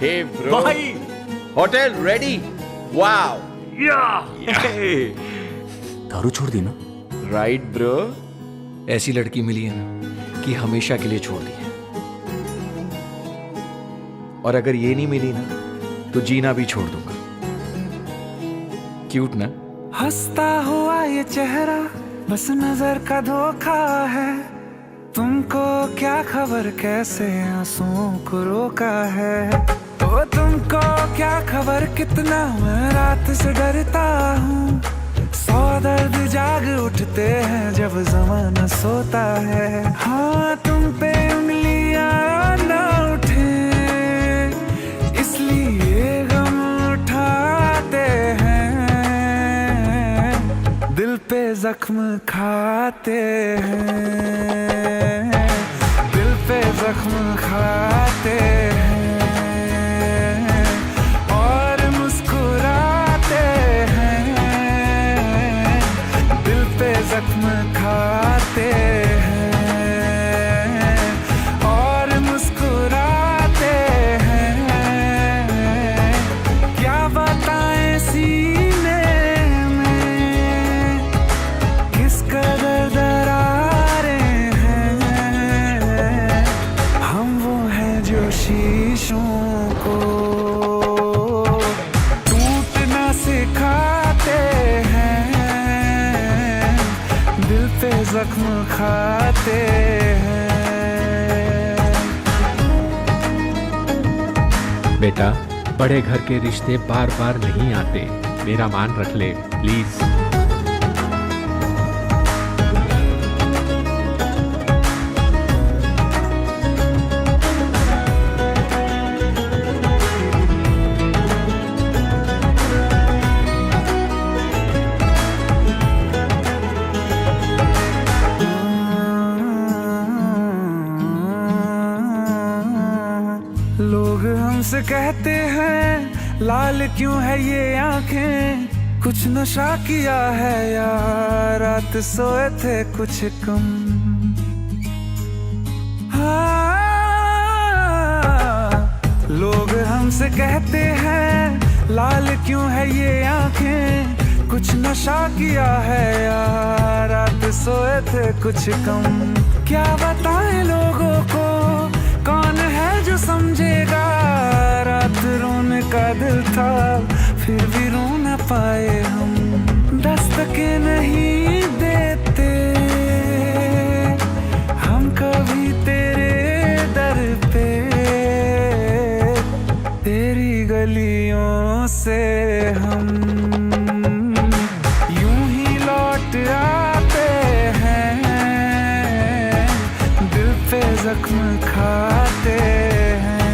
हे bro, भाई hotel ready. Wow, दारू छोड़ दी ना? Right bro. ऐसी लड़की मिली है ना कि हमेशा के लिए छोड़ दी है। और अगर ये नहीं मिली ना तो जीना भी छोड़ दूंगा। क्यूट ना? हंसता हुआ ये चेहरा बस नजर का धोखा है। तुमको क्या खबर कैसे आंसुओं को रोका है। ओ तुमको क्या खबर कितना मैं रात से डरता हूँ। 100 दर्द जाग उठते हैं जब ज़माना सोता है। हाँ तुम पे उंगलियां ना उठे इसलिए गम उठाते हैं। दिल पे जख्म खाते हैं। दिल पे जख्म खाते हैं और मुस्कुराते हैं। दिल पे जख्म खाते हैं और मुस्कुराते हैं। क्या बताएं सीने में किस कदर दरारें हैं। हम वो हैं जो शीशों को टूटना सिखाते हैं। दिल पे जख्म खाते हैं। बेटा, बड़े घर के रिश्ते बार बार नहीं आते, मेरा मान रख ले प्लीज। लोग हमसे कहते हैं लाल क्यों है ये आंखें। कुछ नशा किया है या रात सोए थे कुछ कम। हाँ, लोग हमसे कहते हैं लाल क्यों है ये आंखें। कुछ नशा किया है या रात सोए थे कुछ कम। क्या बताएं लोगों को कौन है जो समझेगा। रात रोने का दिल था फिर भी रो न पाए हम। दस्तकें नहीं देते हम कभी तेरे दर पे। तेरी गलियों से हम यूं ही लौट आते हैं। दिल पे जख्म खाते हैं।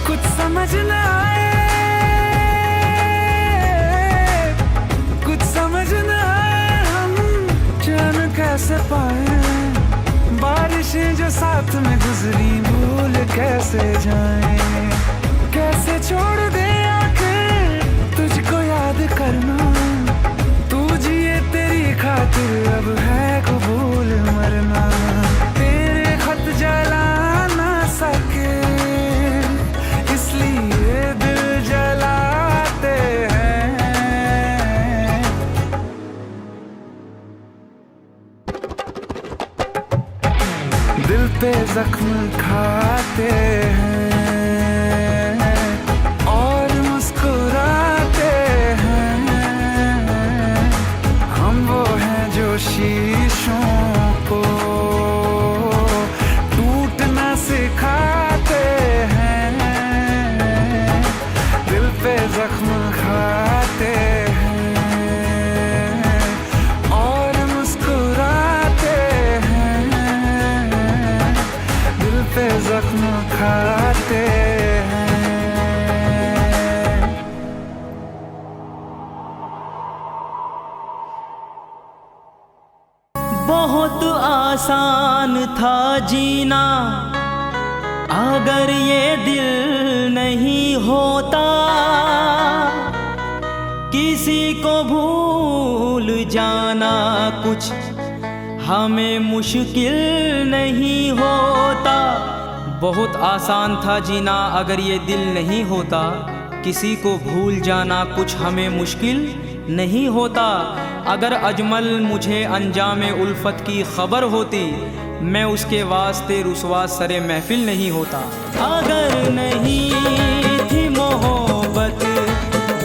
कुछ समझ न आए, कुछ समझ न आए हम जान कैसे पाए। बारिशें जो साथ में गुजरी भूल कैसे जाएं। कैसे छोड़ दे आंखें तुझको याद करना। तू जिए तेरी खातिर अब है कबूल मरना। तेरे खत जला ना सके इसलिए दिल जलाते हैं। दिल पे जख्म खाते हैं और मुस्कुराते हैं। हम वो हैं जो शीशों को टूटना सिखाते हैं। दिल पे जख्म खाते हैं और मुस्कुराते हैं। दिल पे जख्म खाते हैं। बहुत आसान था जीना अगर ये दिल नहीं होता, किसी को भूल जाना कुछ हमें मुश्किल नहीं होता। बहुत आसान था जीना अगर ये दिल नहीं होता, किसी को भूल जाना कुछ हमें मुश्किल नहीं होता। अगर अजमल मुझे अंजाम उल्फत की खबर होती, मैं उसके वास्ते रुसवा सरे महफिल नहीं होता। अगर नहीं थी मोहब्बत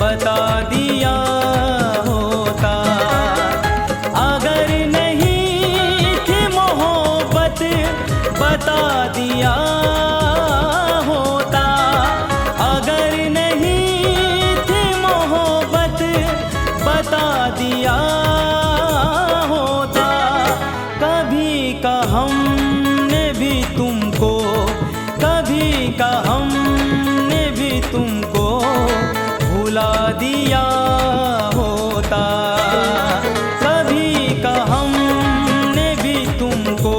बता दिया होता, अगर नहीं थी मोहब्बत बता दिया होता, अगर नहीं थी मोहब्बत बता दिया होता। कभी का हमने भी तुमको, कभी का हमने भी तुमको भुला दिया होता, कभी का हमने भी तुमको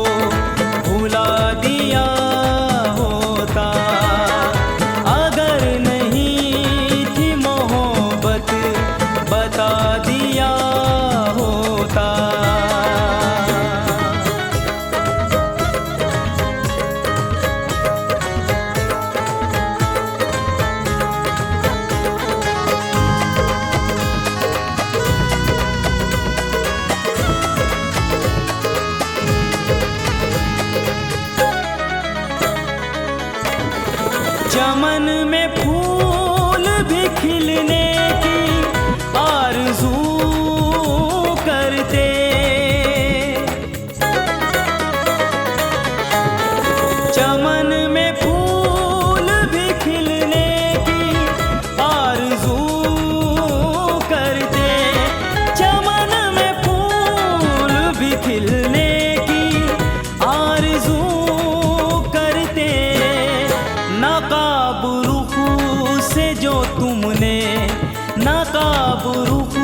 भुला दिया होता। अगर नहीं थी मोहब्बत बता दिया होता। चमन में फूल भी खिलने की आरज़ू करते, चमन में फूल भी खिलने की आरज़ू करते, चमन में फूल भी खिलने की आरज़ू करते। नकाब रुख से जो तुमने, नकाब रुख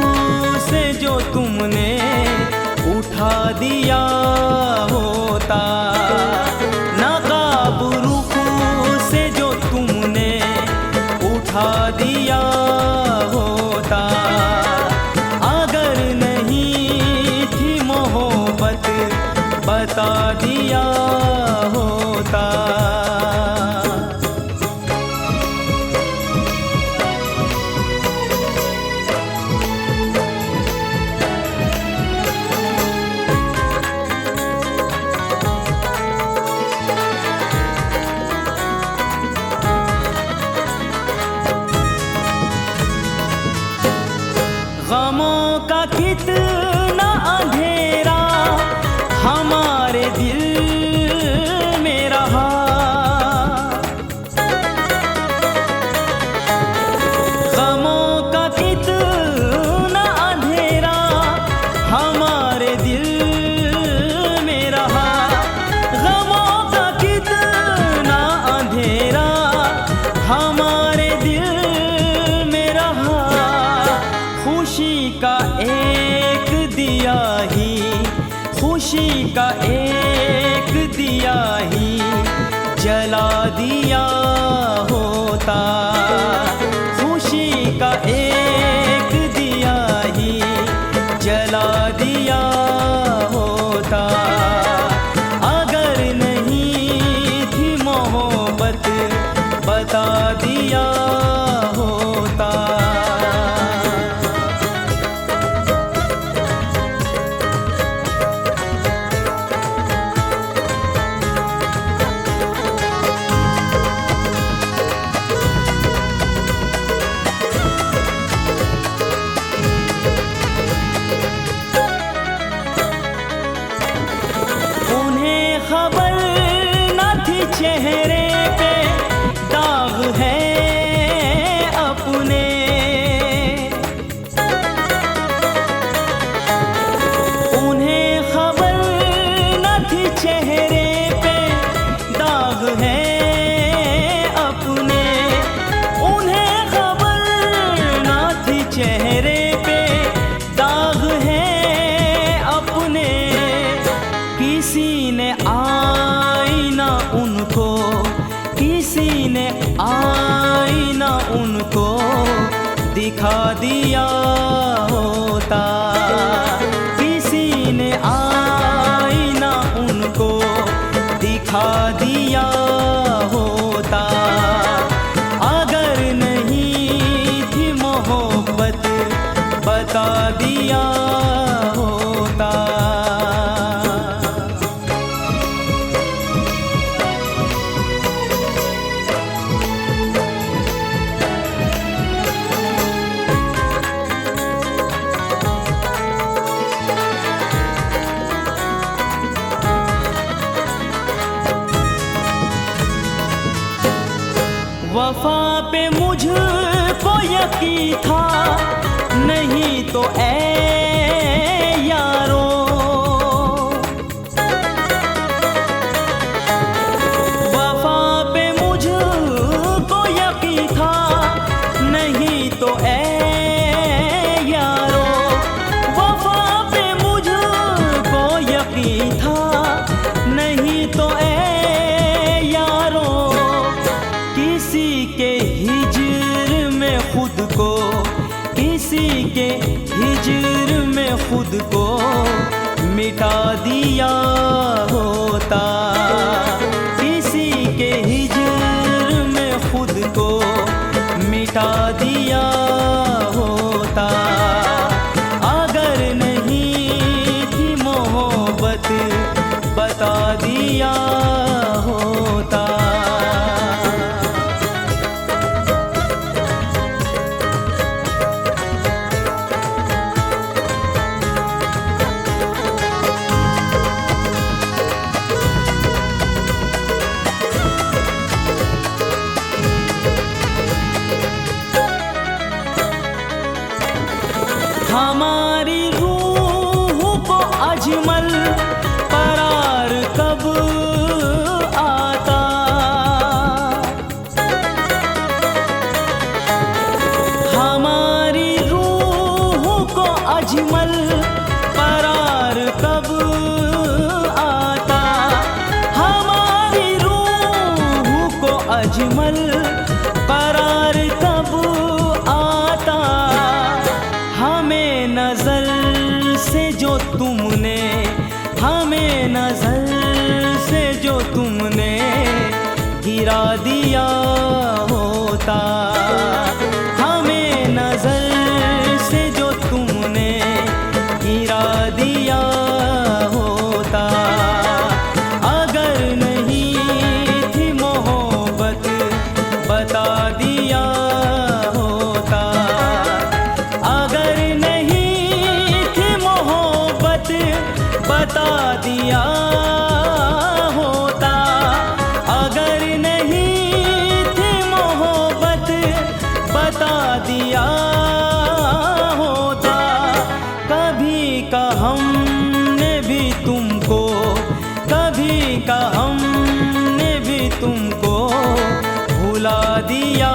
से जो तुमने उठा दिया होता, नकाब रुख से जो तुमने उठा दिया होता। अगर नहीं थी मोहब्बत बता दिया होता। गमों का कितना अंधेरा हमारे दिल में रहा, गमों का कितना अंधेरा हमारे दिल में रहा, गमों का कितना अंधेरा हमारे दिल में रहा। खुशी का एक दिया ही, खुशी का एक दिया ही जला दिया होता, खुशी का एक दिया ही जला दिया होता। अगर नहीं थी मोहब्बत बता दिया होता। खबर न थी चेहरे पे दाग है अपने, उन्हें खबर न थी चेहरे पे दाग है अपने, उन्हें खबर न थी चेहरे पे दाग है अपने। किसी ने आईना उनको आईना उनको दिखा दिया होता, किसी ने आईना उनको दिखा दिया होता। अगर नहीं थी मोहब्बत बता दिया होता। वफा पे मुझको यकीन था, नहीं तो ऐ यारो वफा पे मुझको यकीन था, नहीं तो ऐ यारो वफा पे मुझको यकीन था, नहीं तो ऐ यारो किसी के हिज्र में खुद को, किसी के हिज्र में खुद को मिटा दिया होता, किसी के हिज्र में खुद को मिटा दिया होता। अगर नहीं थी मोहब्बत बता दिया होता। हमारी रूह को अजमल करार कब आता, हमारी रूह को अजमल करार कब आता, हमारी रूह को अजमल करार कब आता। हमें नजर से जो तुमने, हमें नजर से जो तुमने गिरा दिया होता, हमें नजर से जो तुमने गिरा दिया होता। अगर नहीं थी मोहब्बत बता दिया होता, अगर नहीं थी मोहब्बत बता दिया होता, अगर नहीं थी मोहब्बत बता दिया होता। कभी का हमने भी तुमको, कभी का हमने भी तुमको भुला दिया